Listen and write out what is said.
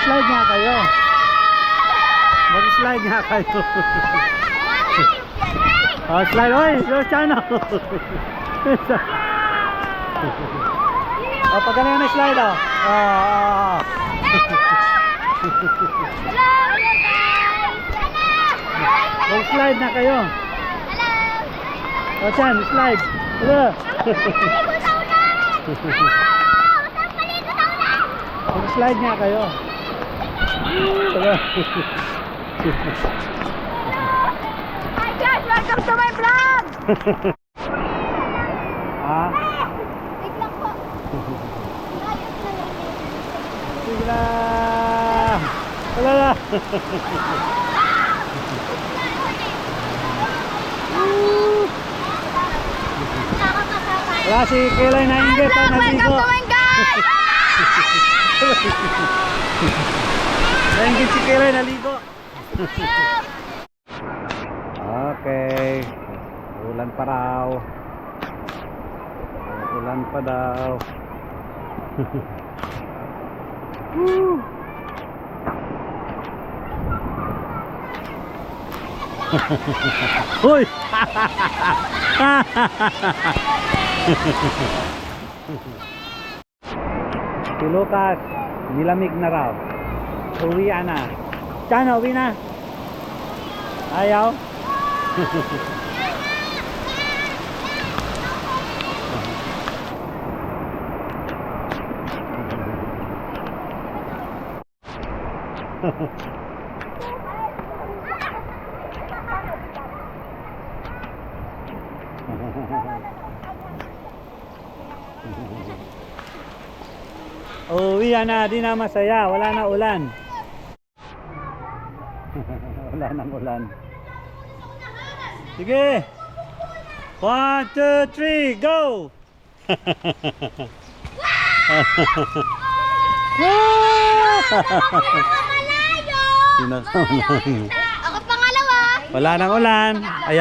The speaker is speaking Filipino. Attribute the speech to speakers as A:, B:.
A: Mag-slide nga kayo. Mag-slide nga kayo. Oh, slide. Oy, your channel. Oh, pag ganyan na slide, oh. Mag-slide na kayo. Oh, Chan, slide. Hello. Mag-slide nga kayo.
B: Hi guys, welcome to my vlog!
A: Ah?
B: Tignan po.
A: Sigla! Wala. Wala si Kelay na inggit na naligo.
B: Welcome to my guys!
A: Nainggit si Kelay naligo. Okay. Ulan pa raw. Ulan pa daw. Hoy! Si Lucas, nilamig na raw. Uwi na. Chana, uwi na. Ayaw? Uwi na, di na masaya. Wala na ulan. Wala nang ulan. Sige. 1, 2, 3, go!
B: Malayo!
A: Pinakamalayo.
B: Ako pangalawa!
A: Wala nang ulan. Ayaw.